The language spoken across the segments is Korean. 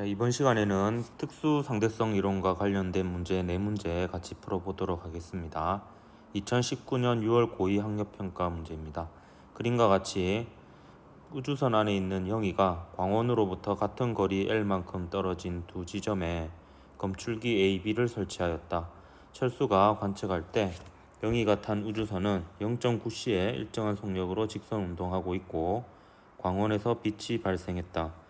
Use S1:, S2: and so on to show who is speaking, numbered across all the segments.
S1: 이번 시간에는 특수 상대성 이론과 관련된 문제 4문제 같이 풀어보도록 하겠습니다. 2019년 6월 고2 학력평가 문제입니다. 그림과 같이 우주선 안에 있는 영희가 광원으로부터 같은 거리 L만큼 떨어진 두 지점에 검출기 A, B를 설치하였다. 철수가 관측할 때 영희가 탄 우주선은 0.9시에 일정한 속력으로 직선 운동하고 있고 광원에서 빛이 발생했다.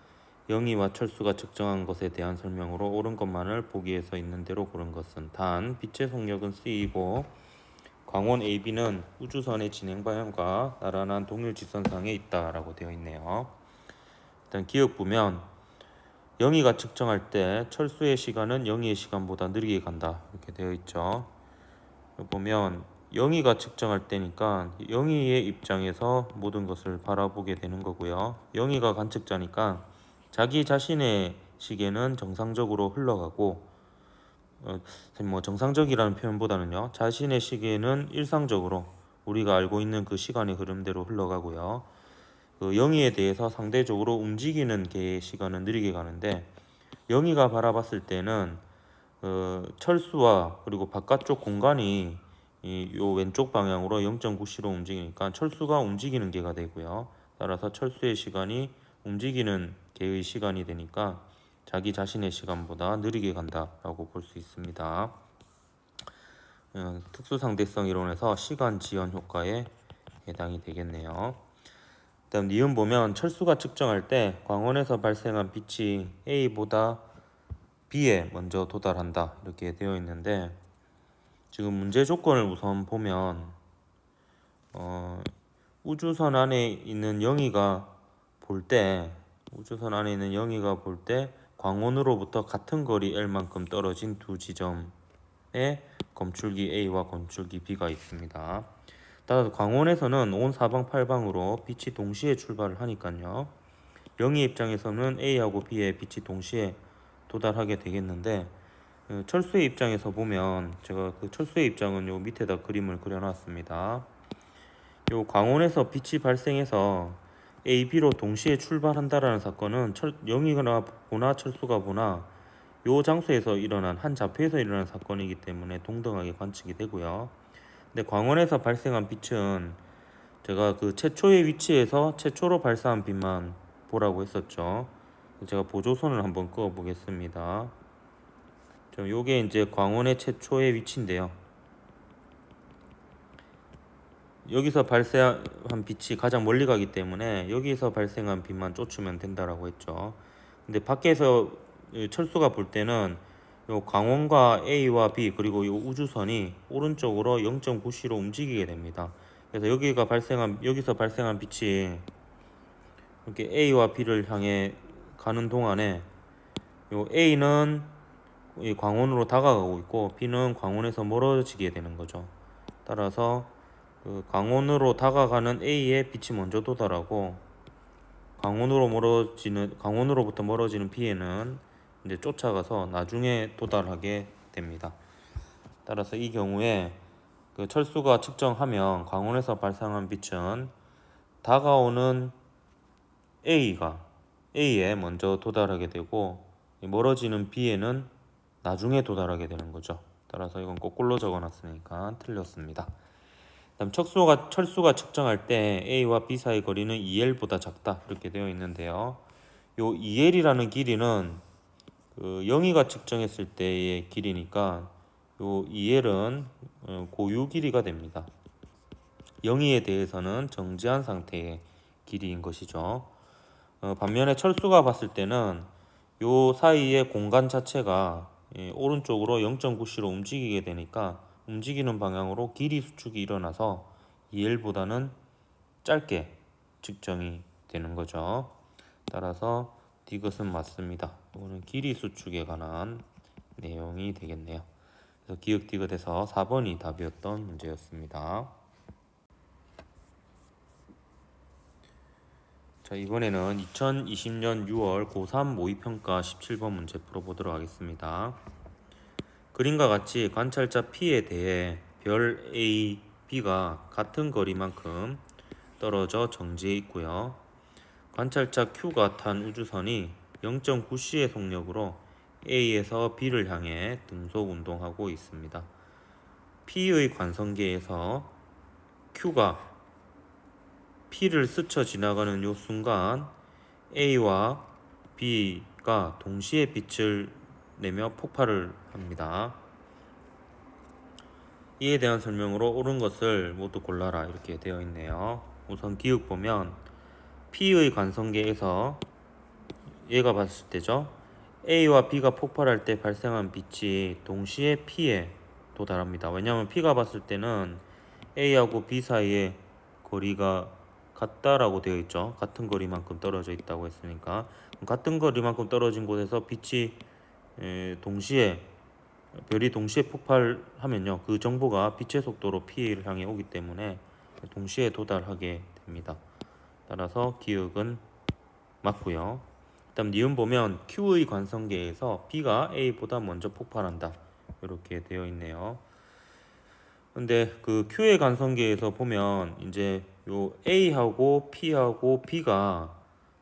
S1: 영희와 철수가 측정한 것에 대한 설명으로 옳은 것만을 보기에 서 있는 대로 고른 것은 단 빛의 속력은 C이고 광원 AB는 우주선의 진행 방향과 나란한 동일 직선상에 있다라고 되어 있네요. 일단 기억 보면 영희가 측정할 때 철수의 시간은 영희의 시간보다 느리게 간다 이렇게 되어 있죠. 보면 영희가 측정할 때니까 영희의 입장에서 모든 것을 바라보게 되는 거고요. 영희가 관측자니까 자기 자신의 시계는 정상적으로 흘러가고 정상적이라는 표현보다는요, 자신의 시계는 일상적으로 우리가 알고 있는 그 시간의 흐름대로 흘러가고요. 그 영희에 대해서 상대적으로 움직이는 개의 시간은 느리게 가는데 영희가 바라봤을 때는 철수와 그리고 바깥쪽 공간이 요 왼쪽 방향으로 0.9시로 움직이니까 철수가 움직이는 개가 되고요. 따라서 철수의 시간이 움직이는 개의 시간이 되니까 자기 자신의 시간보다 느리게 간다라고 볼 수 있습니다. 특수상대성 이론에서 시간 지연 효과에 해당이 되겠네요. 다음 니은 보면 철수가 측정할 때 광원에서 발생한 빛이 A보다 B에 먼저 도달한다 이렇게 되어 있는데, 지금 문제 조건을 우선 보면 우주선 안에 있는 영희가 볼 때 광원으로부터 같은 거리 L만큼 떨어진 두 지점에 검출기 A와 검출기 B가 있습니다. 따라서 광원에서는 온 사방팔방으로 빛이 동시에 출발을 하니까요, 영희 입장에서는 A하고 B의 빛이 동시에 도달하게 되겠는데, 철수의 입장에서 보면 제가 그 철수의 입장은 요 밑에다 그림을 그려놨습니다. 요 광원에서 빛이 발생해서 A, B로 동시에 출발한다라는 사건은 영희가 보나 철수가 보나 요 장소에서 일어난 한 좌표에서 일어난 사건이기 때문에 동등하게 관측이 되고요. 근데 광원에서 발생한 빛은 제가 그 최초의 위치에서 최초로 발사한 빛만 보라고 했었죠. 제가 보조선을 한번 그어 보겠습니다. 요게 이제 광원의 최초의 위치인데요. 여기서 발생한 빛이 가장 멀리 가기 때문에 여기서 발생한 빛만 쫓으면 된다라고 했죠. 근데 밖에서 철수가 볼 때는 요 광원과 A와 B 그리고 요 우주선이 오른쪽으로 0.9시로 움직이게 됩니다. 그래서 여기서 발생한 빛이 이렇게 A와 B를 향해 가는 동안에 요 A는 이 광원으로 다가가고 있고 B는 광원에서 멀어지게 되는 거죠. 따라서 그 광원으로 다가가는 A의 빛이 먼저 도달하고 광원으로부터 멀어지는 B에는 이제 쫓아가서 나중에 도달하게 됩니다. 따라서 이 경우에 그 철수가 측정하면 광원에서 발생한 빛은 다가오는 A에 먼저 도달하게 되고 멀어지는 B에는 나중에 도달하게 되는 거죠. 따라서 이건 거꾸로 적어놨으니까 틀렸습니다. 다음 철수가 측정할 때 A와 B 사이 거리는 2L보다 작다 이렇게 되어 있는데요. 요 2L이라는 길이는 그 영희가 측정했을 때의 길이니까 요 2L은 고유 길이가 됩니다. 영희에 대해서는 정지한 상태의 길이인 것이죠. 반면에 철수가 봤을 때는 요 사이의 공간 자체가 오른쪽으로 0.9C로 움직이게 되니까 움직이는 방향으로 길이 수축이 일어나서 2L보다는 짧게 측정이 되는 거죠. 따라서 디귿은 맞습니다. 이거는 길이 수축에 관한 내용이 되겠네요. 그래서 기역 디귿에서 4번이 답이었던 문제였습니다. 자, 이번에는 2020년 6월 고3 모의평가 17번 문제 풀어보도록 하겠습니다. 그림과 같이 관찰자 P에 대해 별 A, B가 같은 거리만큼 떨어져 정지해 있고요. 관찰자 Q가 탄 우주선이 0.9c의 속력으로 A에서 B를 향해 등속 운동하고 있습니다. P의 관성계에서 Q가 P를 스쳐 지나가는 요 순간 A와 B가 동시에 빛을 내며 폭발을 합니다. 이에 대한 설명으로 옳은 것을 모두 골라라 이렇게 되어 있네요. 우선 기억 보면 P의 관성계에서 얘가 봤을 때죠. A와 B가 폭발할 때 발생한 빛이 동시에 P에 도달합니다. 왜냐하면 P가 봤을 때는 A하고 B 사이에 거리가 같다라고 되어 있죠. 같은 거리만큼 떨어져 있다고 했으니까 같은 거리만큼 떨어진 곳에서 빛이 동시에 별이 동시에 폭발하면요, 그 정보가 빛의 속도로 P를 향해 오기 때문에 동시에 도달하게 됩니다. 따라서 기억은 맞고요. 다음 니은 보면 Q의 관성계에서 B가 A보다 먼저 폭발한다 이렇게 되어 있네요. 근데 그 Q의 관성계에서 보면 이제 요 A하고 P하고 B가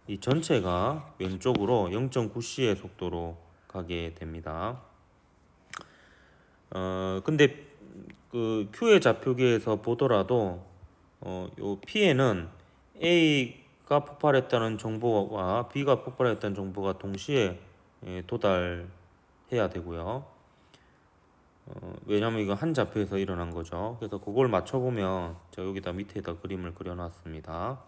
S1: 이 전체가 왼쪽으로 0.9c의 속도로 가게 됩니다. 근데 그 Q의 좌표계에서 보더라도 요 P에는 A가 폭발했다는 정보와 B가 폭발했다는 정보가 동시에 도달해야 되고요. 왜냐면 이거 한 좌표에서 일어난 거죠. 그래서 그걸 맞춰보면 제가 여기다 밑에다 그림을 그려놨습니다.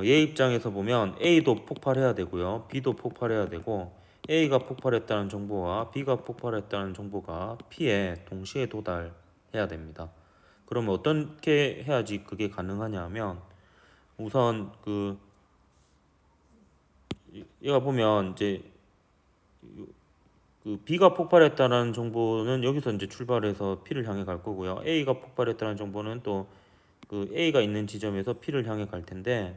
S1: 얘 입장에서 보면 A도 폭발해야 되고요, B도 폭발해야 되고 A가 폭발했다는 정보와 B가 폭발했다는 정보가 P에 동시에 도달해야 됩니다. 그러면 어떻게 해야지 그게 가능하냐 하면 우선 그 얘가 보면 이제 그 B가 폭발했다는 정보는 여기서 이제 출발해서 P를 향해 갈 거고요. A가 폭발했다는 정보는 또 그 A가 있는 지점에서 P를 향해 갈 텐데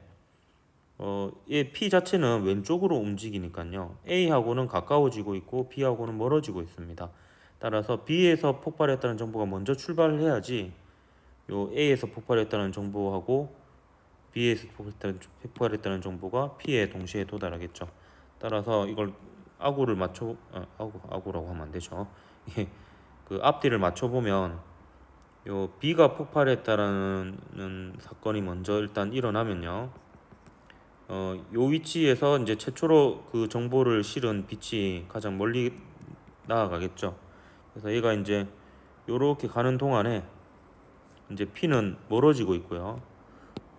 S1: 얘 P 자체는 왼쪽으로 움직이니까요. A하고는 가까워지고 있고 B하고는 멀어지고 있습니다. 따라서 B에서 폭발했다는 정보가 먼저 출발을 해야지 요 A에서 폭발했다는 정보하고 B에서 폭발했다는 정보가 P에 동시에 도달하겠죠. 따라서 이걸 아구를 맞춰 아구라고 하면 안 되죠. 그 앞뒤를 맞춰 보면 요 B가 폭발했다라는 사건이 먼저 일단 일어나면요. 요 위치에서 이제 최초로 그 정보를 실은 빛이 가장 멀리 나아가겠죠. 그래서 얘가 이제 요렇게 가는 동안에 이제 P는 멀어지고 있고요.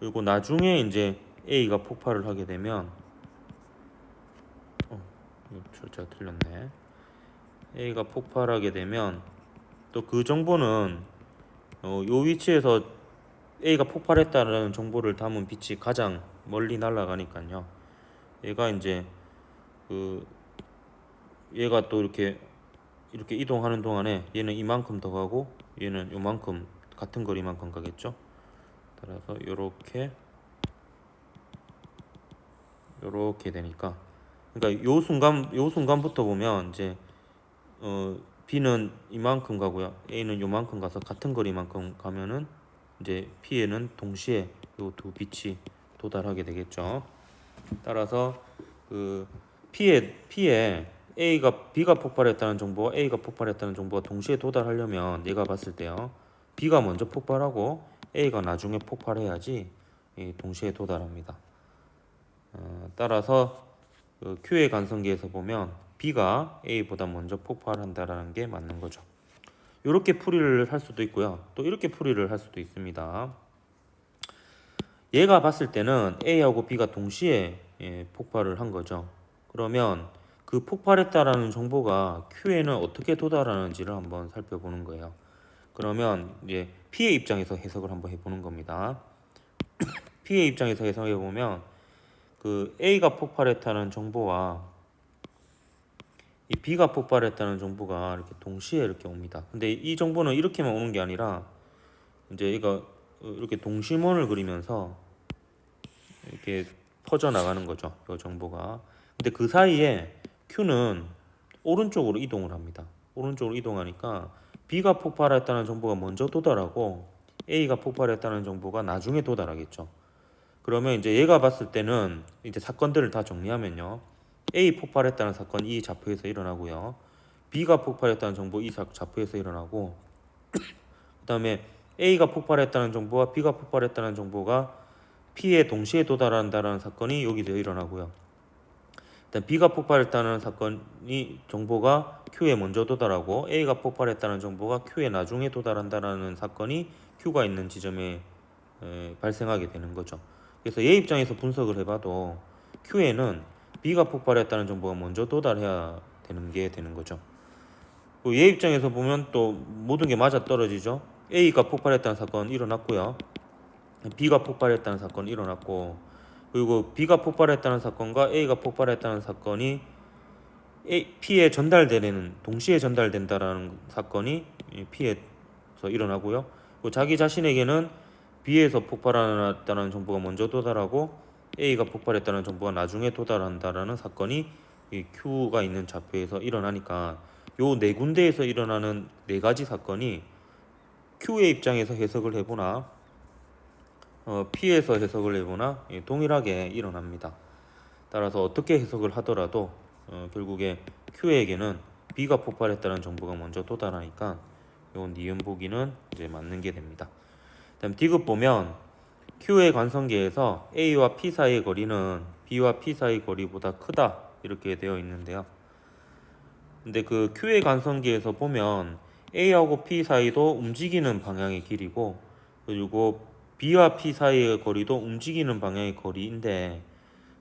S1: 그리고 나중에 이제 A가 폭발을 하게 되면 출제가 틀렸네. A가 폭발하게 되면 또 그 정보는 요 위치에서 A가 폭발했다는 정보를 담은 빛이 가장 멀리 날아가니까요. 얘가 이제 그 얘가 또 이렇게 이동하는 동안에 얘는 이만큼 더 가고 얘는 요만큼 같은 거리만큼 가겠죠. 따라서 요렇게 되니까 그러니까 요 순간부터 보면 이제 B는 이만큼 가고요, A는 요만큼 가서 같은 거리만큼 가면은 이제 P에는 동시에 요 두 빛이 도달하게 되겠죠. 따라서 그 P에 B가 폭발했다는 정보와 A가 폭발했다는 정보가 동시에 도달하려면 얘가 봤을 때요, B가 먼저 폭발하고 A가 나중에 폭발해야지 동시에 도달합니다. 따라서 그 Q의 관성계에서 보면 B가 A보다 먼저 폭발한다라는 게 맞는 거죠. 이렇게 풀이를 할 수도 있고요, 또 이렇게 풀이를 할 수도 있습니다. 얘가 봤을 때는 A하고 B가 동시에 폭발을 한 거죠. 그러면 그 폭발했다라는 정보가 Q에는 어떻게 도달하는지를 한번 살펴보는 거예요. 그러면 이제 P의 입장에서 해석을 한번 해보는 겁니다. P의 입장에서 해석해 보면 그 A가 폭발했다는 정보와 이 B가 폭발했다는 정보가 이렇게 동시에 이렇게 옵니다. 근데 이 정보는 이렇게만 오는 게 아니라 이제 얘가 이렇게 동심원을 그리면서 이렇게 퍼져 나가는 거죠, 이 정보가. 근데 그 사이에 Q는 오른쪽으로 이동을 합니다. 오른쪽으로 이동하니까 B가 폭발했다는 정보가 먼저 도달하고 A가 폭발했다는 정보가 나중에 도달하겠죠. 그러면 이제 얘가 봤을 때는 이제 사건들을 다 정리하면요, Q는 0.9c의 속력으로 A에서 B를 향해 등속 운동하고 있습니다. P의 입장에서 해석을 한번 해보는 겁니다. P의 입장에서 해석해 보면 그 A가 폭발했다는 정보와 B가 폭발했다는 정보가 동시에 A 폭발했다는 사건 이 좌표에서 일어나고요. B가 폭발했다는 정보 이 좌표에서 일어나고, 그 다음에 A가 폭발했다는 정보와 B가 폭발했다는 정보가 P에 동시에 도달한다는 사건이 여기서 일어나고요. 일단 B가 폭발했다는 사건이 정보가 Q에 먼저 도달하고 A가 폭발했다는 정보가 Q에 나중에 도달한다는 사건이 Q가 있는 지점에 발생하게 되는 거죠. 그래서 얘 입장에서 분석을 해봐도 Q에는 B가 폭발했다는 정보가 먼저 도달해야 되는 게 되는 거죠. 얘 입장에서 보면 또 모든 게 맞아 떨어지죠. A가 폭발했다는 사건 일어났고요. B가 폭발했다는 사건 일어났고, 그리고 B가 폭발했다는 사건과 A가 폭발했다는 사건이 P에 전달되는 동시에 전달된다라는 사건이 P에서 일어나고요. 그리고 자기 자신에게는 B에서 폭발했다는 정보가 먼저 도달하고 A가 폭발했다는 정보가 나중에 도달한다라는 사건이 이 Q가 있는 좌표에서 일어나니까 요 네 군데에서 일어나는 네 가지 사건이 Q의 입장에서 해석을 해보나 P에서 해석을 해보나 동일하게 일어납니다. 따라서 어떻게 해석을 하더라도 결국에 Q에게는 B가 폭발했다는 정보가 먼저 도달하니까 요 니은 보기는 이제 맞는 게 됩니다. 다음 D급 보면 Q의 관성계에서 A와 P 사이의 거리는 B와 P 사이의 거리보다 크다 이렇게 되어 있는데요. 근데 그 Q의 관성계에서 보면 A하고 P 사이도 움직이는 방향의 길이고, 그리고 B와 P 사이의 거리도 움직이는 방향의 거리인데,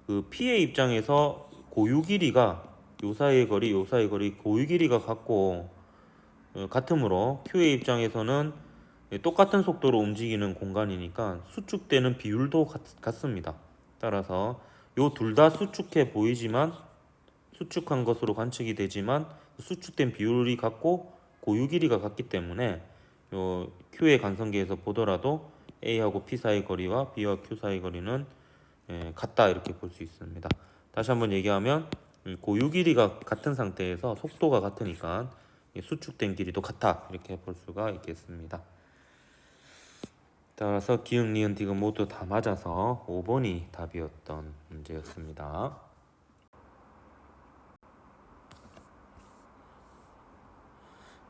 S1: 그 P의 입장에서 고유 길이가 요 사이의 거리, 요 사이의 거리 고유 길이가 같고 같으므로 Q의 입장에서는 똑같은 속도로 움직이는 공간이니까 수축되는 비율도 같습니다. 따라서 요 둘 다 수축해 보이지만 수축한 것으로 관측이 되지만 수축된 비율이 같고 고유 길이가 같기 때문에 요 Q의 관성계에서 보더라도 A하고 P 사이 거리와 B와 Q 사이 거리는 같다 이렇게 볼 수 있습니다. 다시 한번 얘기하면 고유 길이가 같은 상태에서 속도가 같으니까 수축된 길이도 같다 이렇게 볼 수가 있겠습니다. 따라서 기역, 니은, 디귿 모두 다 맞아서 5번이 답이었던 문제였습니다.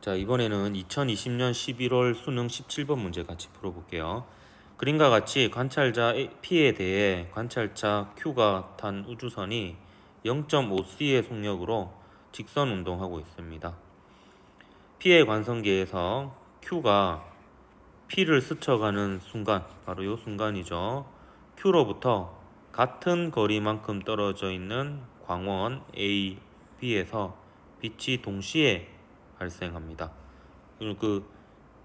S1: 자, 이번에는 2020년 11월 수능 17번 문제 같이 풀어볼게요. 그림과 같이 관찰자 P에 대해 관찰자 Q가 탄 우주선이 0.5c의 속력으로 직선 운동하고 있습니다. P의 관성계에서 Q가 P를 스쳐가는 순간, 바로 이 순간이죠. Q로부터 같은 거리만큼 떨어져 있는 광원 A, B에서 빛이 동시에 발생합니다. 그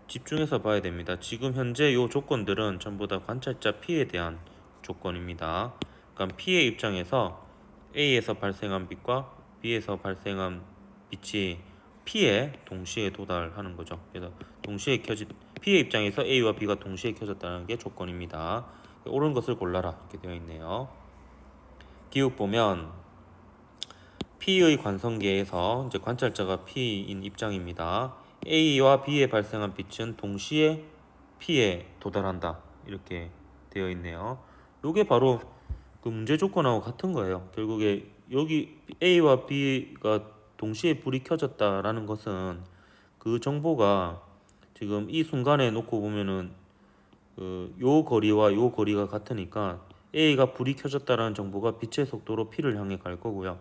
S1: 집중해서 봐야 됩니다. 지금 현재 이 조건들은 전부 다 관찰자 P에 대한 조건입니다. 그러니까 P의 입장에서 A에서 발생한 빛과 B에서 발생한 빛이 P에 동시에 도달하는 거죠. 그래서 동시에 P의 입장에서 A와 B가 동시에 켜졌다는 게 조건입니다. 옳은 것을 골라라 이렇게 되어 있네요. 기억 보면 P의 관성계에서 이제 관찰자가 P인 입장입니다. A와 B에 발생한 빛은 동시에 P에 도달한다 이렇게 되어 있네요. 이게 바로 그 문제 조건하고 같은 거예요. 결국에 여기 A와 B가 동시에 불이 켜졌다라는 것은 그 정보가 지금 이 순간에 놓고 보면은 요 거리와 요 거리가 같으니까 A가 불이 켜졌다라는 정보가 빛의 속도로 P를 향해 갈 거고요.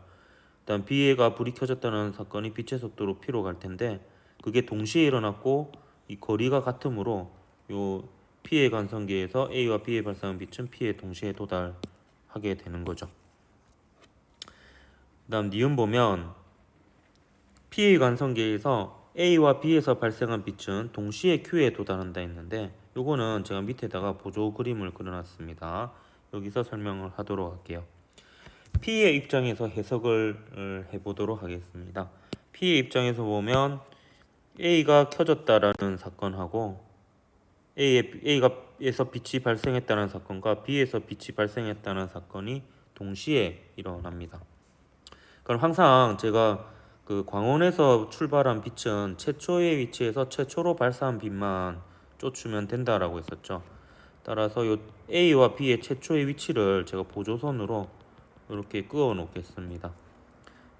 S1: 일단 B가 불이 켜졌다는 사건이 빛의 속도로 P로 갈 텐데 그게 동시에 일어났고 이 거리가 같으므로 요 P의 관성계에서 A와 B에 발생한 빛은 P에 동시에 도달하게 되는 거죠. 그다음 니은 보면 P의 관성계에서 A와 B에서 발생한 빛은 동시에 Q에 도달한다 했는데 요거는 제가 밑에다가 보조 그림을 그려놨습니다. 여기서 설명을 하도록 할게요. P의 입장에서 해석을 해보도록 하겠습니다. P의 입장에서 보면 A가 켜졌다라는 사건하고 A에서 빛이 발생했다는 사건과 B에서 빛이 발생했다는 사건이 동시에 일어납니다. 그럼 항상 제가 그 광원에서 출발한 빛은 최초의 위치에서 최초로 발사한 빛만 쫓으면 된다라고 했었죠. 따라서 요 A와 B의 최초의 위치를 제가 보조선으로 이렇게 그어 놓겠습니다.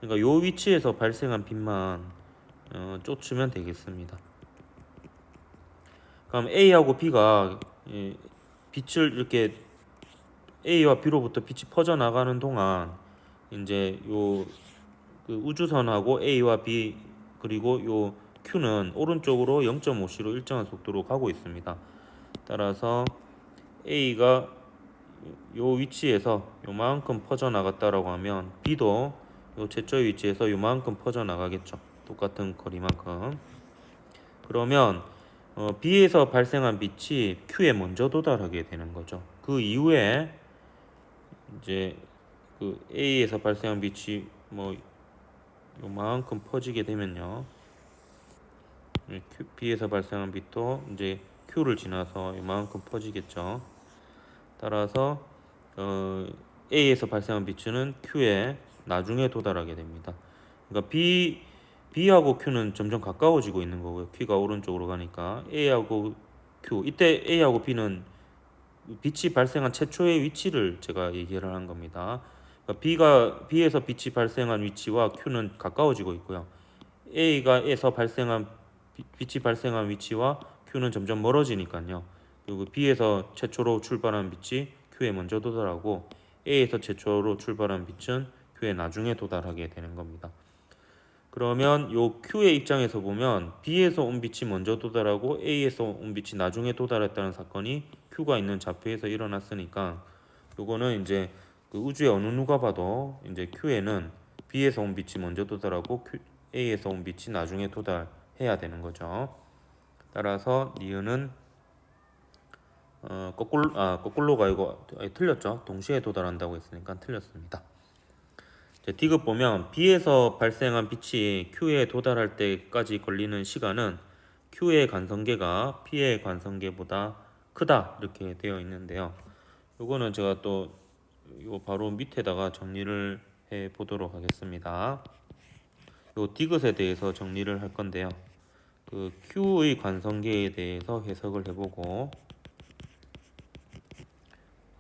S1: 그러니까 요 위치에서 발생한 빛만 쫓으면 되겠습니다. 그럼 A하고 B가 빛을 이렇게 A와 B로부터 빛이 퍼져 나가는 동안 이제 요 그 우주선하고 A와 B 그리고 요 Q는 오른쪽으로 0.5c로 일정한 속도로 가고 있습니다. 따라서 A가 요 위치에서 요만큼 퍼져 나갔다라고 하면 B도 요 최초의 위치에서 요만큼 퍼져 나가겠죠. 똑같은 거리만큼. 그러면 B에서 발생한 빛이 Q에 먼저 도달하게 되는 거죠. 그 이후에 이제 그 A에서 발생한 빛이 뭐 요만큼 퍼지게 되면요, B에서 발생한 빛도 이제 Q를 지나서 요만큼 퍼지겠죠. 따라서 A에서 발생한 빛은 Q에 나중에 도달하게 됩니다. 그러니까 B하고 Q는 점점 가까워지고 있는 거고요. Q가 오른쪽으로 가니까 A하고 Q, 이때 A하고 B는 빛이 발생한 최초의 위치를 제가 얘기를 하는 겁니다. 그러니까 B에서 빛이 발생한 위치와 Q는 가까워지고 있고요. A가에서 발생한 빛이 발생한 위치와 Q는 점점 멀어지니까요. 그리고 B에서 최초로 출발한 빛이 Q에 먼저 도달하고 A에서 최초로 출발한 빛은 Q에 나중에 도달하게 되는 겁니다. 그러면 요 Q의 입장에서 보면 B에서 온 빛이 먼저 도달하고 A에서 온 빛이 나중에 도달했다는 사건이 Q가 있는 좌표에서 일어났으니까 요거는 이제 그 우주의 어느 누가 봐도 이제 Q에는 B에서 온 빛이 먼저 도달하고 A에서 온 빛이 나중에 도달해야 되는 거죠. 따라서 니은은 거꾸로가 아니고 틀렸죠. 동시에 도달한다고 했으니까 틀렸습니다. 디귿 보면 B에서 발생한 빛이 Q에 도달할 때까지 걸리는 시간은 Q의 관성계가 P의 관성계보다 크다 이렇게 되어 있는데요. 요거는 제가 또 요 바로 밑에다가 정리를 해 보도록 하겠습니다. 요 디귿에 대해서 정리를 할 건데요. 그 Q의 관성계에 대해서 해석을 해보고,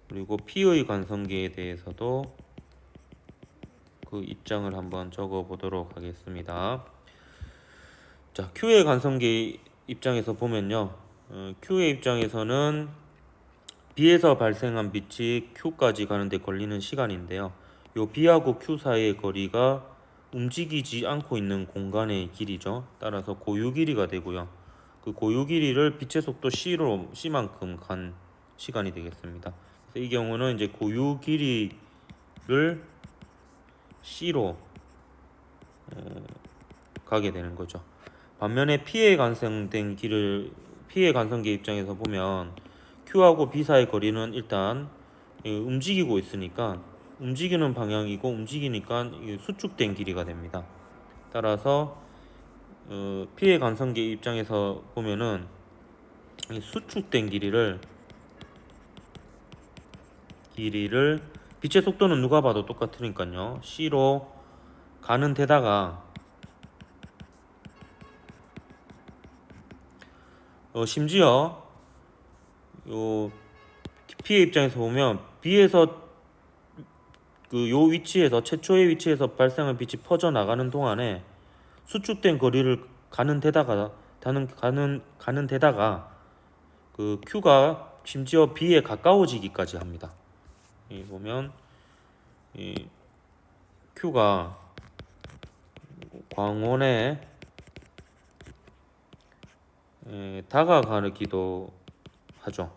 S1: 그리고 P의 관성계에 대해서도 그 입장을 한번 적어 보도록 하겠습니다. 자, Q의 관성계 입장에서 보면요, Q의 입장에서는 B에서 발생한 빛이 Q까지 가는데 걸리는 시간인데요. 요 B하고 Q 사이의 거리가 움직이지 않고 있는 공간의 길이죠. 따라서 고유 길이가 되고요. 그 고유 길이를 빛의 속도 C만큼 간 시간이 되겠습니다. 그래서 이 경우는 이제 고유 길이를 C로 가게 되는 거죠. 반면에 P의 관성계 입장에서 보면 Q하고 B 사이 거리는 일단 움직이고 있으니까 움직이는 방향이고 움직이니까 수축된 길이가 됩니다. 따라서 P의 관성계 입장에서 보면은 이 수축된 길이를 빛의 속도는 누가 봐도 똑같으니까요. C로 가는 데다가 심지어 요 P의 입장에서 보면 B에서 그 요 위치에서 최초의 위치에서 발생한 빛이 퍼져 나가는 동안에 수축된 거리를 가는 데다가 그 Q가 심지어 B에 가까워지기까지 합니다. 이 보면 이 Q가 광원에 다가가기도 하죠.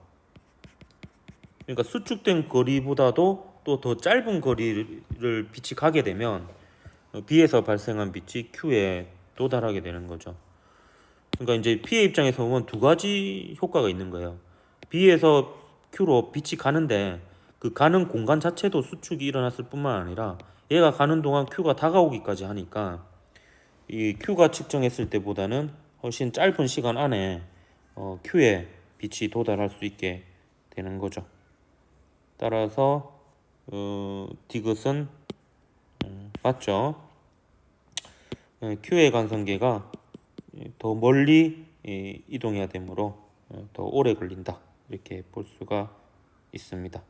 S1: 그러니까 수축된 거리보다도 또 더 짧은 거리를 빛이 가게 되면 B에서 발생한 빛이 Q에 도달하게 되는 거죠. 그러니까 이제 P의 입장에서 보면 두 가지 효과가 있는 거예요. B에서 Q로 빛이 가는데 그 가는 공간 자체도 수축이 일어났을 뿐만 아니라 얘가 가는 동안 Q가 다가오기까지 하니까 이 Q가 측정했을 때보다는 훨씬 짧은 시간 안에 Q에 빛이 도달할 수 있게 되는 거죠. 따라서 디귿은 맞죠. Q의 관성계가 더 멀리 이동해야 되므로 더 오래 걸린다 이렇게 볼 수가 있습니다.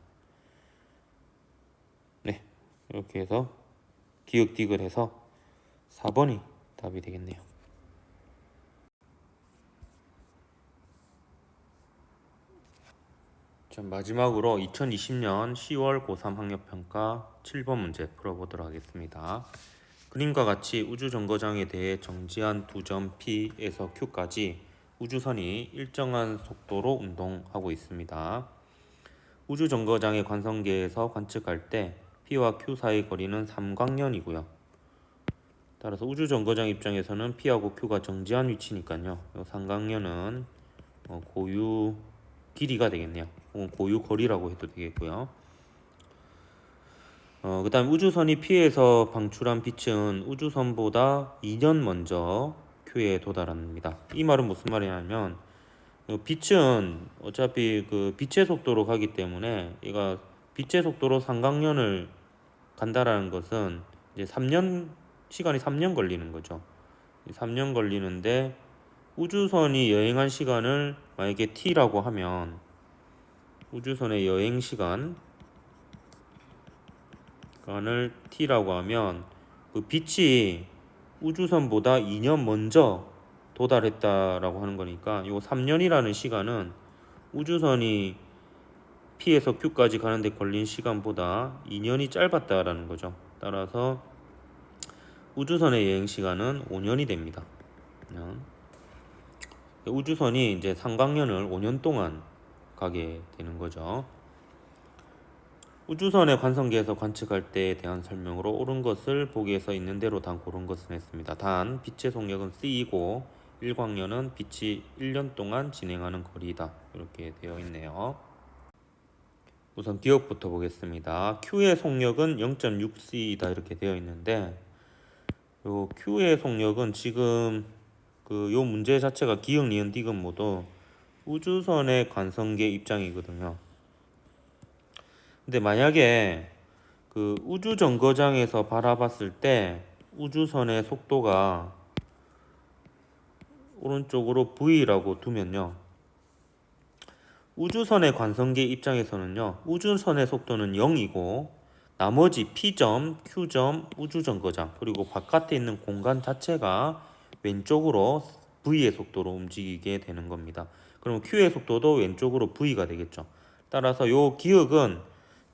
S1: 네, 이렇게 해서 기역 디귿 해서 4번이 답이 되겠네요. 자, 마지막으로 2020년 10월 고3 학력평가 7번 문제 풀어보도록 하겠습니다. 그림과 같이 우주정거장에 대해 정지한 두 점 P에서 Q까지 우주선이 일정한 속도로 운동하고 있습니다. 우주정거장의 관성계에서 관측할 때 P와 Q 사이 거리는 삼광년이고요. 따라서 우주정거장 입장에서는 P하고 Q가 정지한 위치니까요. 이 삼광년은 고유 길이가 되겠네요. 혹은 고유 거리라고 해도 되겠고요. 그 다음 우주선이 P에서 방출한 빛은 우주선보다 2년 먼저 Q에 도달합니다. 이 말은 무슨 말이냐면 빛은 어차피 그 빛의 속도로 가기 때문에 얘가 빛의 속도로 삼광년을 간다라는 것은 이제 3년 시간이 3년 걸리는 거죠. 3년 걸리는데 우주선이 여행한 시간을 만약에 T라고 하면 우주선의 여행 시간을 T라고 하면 그 빛이 우주선보다 2년 먼저 도달했다라고 하는 거니까 이 3년이라는 시간은 우주선이 P에서 Q까지 가는데 걸린 시간보다 2년이 짧았다라는 거죠. 따라서 우주선의 여행 시간은 5년이 됩니다. 우주선이 이제 삼광년을 5년 동안 가게 되는 거죠. 우주선의 관성계에서 관측할 때에 대한 설명으로 옳은 것을 보기에 있는 대로 단 고른 것은 했습니다. 단 빛의 속력은 C이고 일광년은 빛이 1년 동안 진행하는 거리다. 이렇게 되어 있네요. 우선 기억부터 보겠습니다. Q의 속력은 0.6C이다 이렇게 되어 있는데 요 Q의 속력은 지금 요 문제 자체가 기역, 니은, 디귿 모두 우주선의 관성계 입장이거든요. 근데 만약에 그 우주정거장에서 바라봤을 때 우주선의 속도가 오른쪽으로 V라고 두면요. 우주선의 관성계 입장에서는요. 우주선의 속도는 0이고 나머지 P점, Q점, 우주정거장 그리고 바깥에 있는 공간 자체가 왼쪽으로 V의 속도로 움직이게 되는 겁니다. 그럼 Q의 속도도 왼쪽으로 V가 되겠죠. 따라서 요 기억은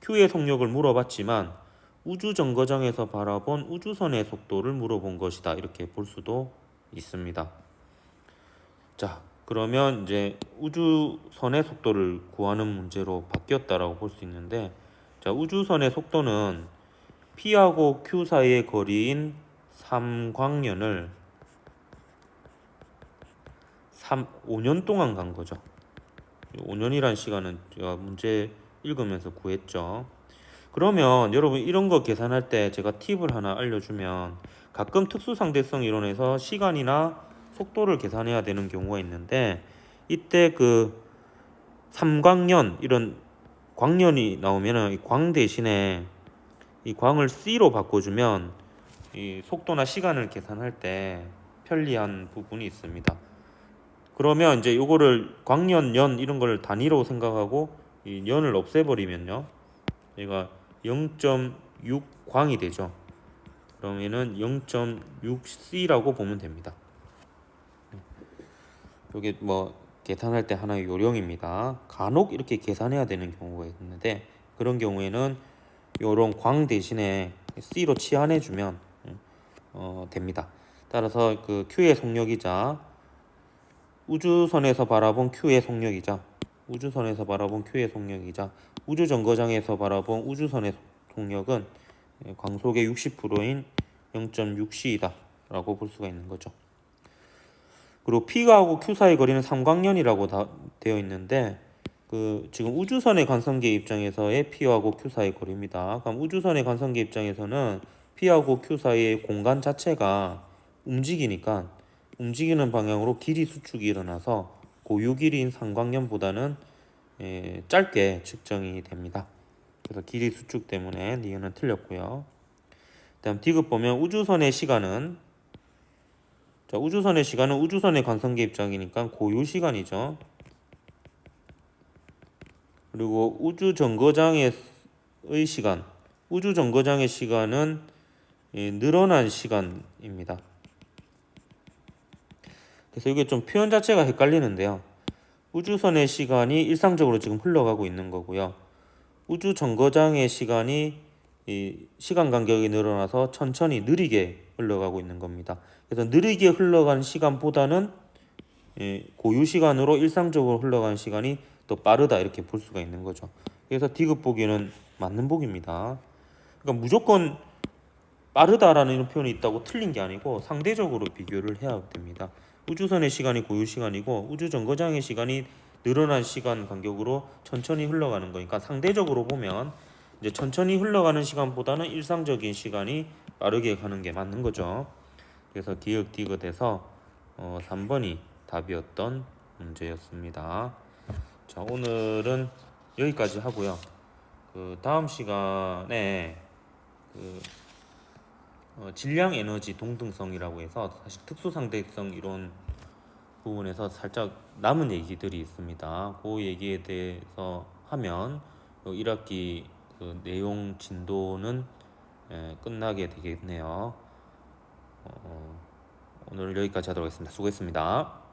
S1: Q의 속력을 물어봤지만 우주정거장에서 바라본 우주선의 속도를 물어본 것이다. 이렇게 볼 수도 있습니다. 자, 그러면 이제 우주선의 속도를 구하는 문제로 바뀌었다라고 볼 수 있는데, 자, 우주선의 속도는 P하고 Q 사이의 거리인 삼광년을 5년 동안 간 거죠. 5년이란 시간은 제가 문제 읽으면서 구했죠. 그러면 여러분 이런 거 계산할 때 제가 팁을 하나 알려주면 가끔 특수상대성 이론에서 시간이나 속도를 계산해야 되는 경우가 있는데 이때 그 삼광년 이런 광년이 나오면은 이 광 대신에 이 광을 C로 바꿔주면 이 속도나 시간을 계산할 때 편리한 부분이 있습니다. 그러면 이제 요거를 광년, 년 이런 걸 단위로 생각하고 이 년을 없애버리면요. 얘가 0.6광이 되죠. 그러면은 0.6C라고 보면 됩니다. 이게 뭐 계산할 때 하나의 요령입니다. 간혹 이렇게 계산해야 되는 경우가 있는데 그런 경우에는 요런 광 대신에 C로 치환해 주면 됩니다. 따라서 그 Q의 속력이자 우주선에서 바라본 Q의 속력이자 우주정거장에서 바라본 우주선의 속력은 광속의 60%인 0.6C이다 라고 볼 수가 있는 거죠. 그리고 P하고 Q 사이 거리는 삼광년이라고 되어 있는데 그 지금 우주선의 관성계 입장에서의 P하고 Q 사이 거리입니다. 그럼 우주선의 관성계 입장에서는 P하고 Q 사이의 공간 자체가 움직이니까 움직이는 방향으로 길이 수축이 일어나서 고유 길이인 삼광년보다는 짧게 측정이 됩니다. 그래서 길이 수축 때문에 니은은 틀렸고요. 다음 디귿 보면 우주선의 시간은 우주선의 관성계 입장이니까 고유 시간이죠. 그리고 우주정거장의 시간은 늘어난 시간입니다. 그래서 이게 좀 표현 자체가 헷갈리는데요. 우주선의 시간이 일상적으로 지금 흘러가고 있는 거고요. 우주 정거장의 시간이 이 시간 간격이 늘어나서 천천히 느리게 흘러가고 있는 겁니다. 그래서 느리게 흘러간 시간보다는 고유 시간으로 일상적으로 흘러가는 시간이 더 빠르다 이렇게 볼 수가 있는 거죠. 그래서 디귿 보기는 맞는 보기입니다. 그러니까 무조건 빠르다라는 이런 표현이 있다고 틀린 게 아니고 상대적으로 비교를 해야 됩니다. 우주선의 시간이 고유 시간이고 우주 정거장의 시간이 늘어난 시간 간격으로 천천히 흘러가는 거니까 상대적으로 보면 이제 천천히 흘러가는 시간보다는 일상적인 시간이 빠르게 가는 게 맞는 거죠. 그래서 기역 디귿에서 3번이 답이었던 문제였습니다. 자, 오늘은 여기까지 하고요. 그 다음 시간에 그 질량 에너지 동등성이라고 해서 사실 특수상대성 이론 부분에서 살짝 남은 얘기들이 있습니다. 그 얘기에 대해서 하면 1학기 그 내용 진도는 끝나게 되겠네요. 오늘 여기까지 하도록 하겠습니다. 수고했습니다.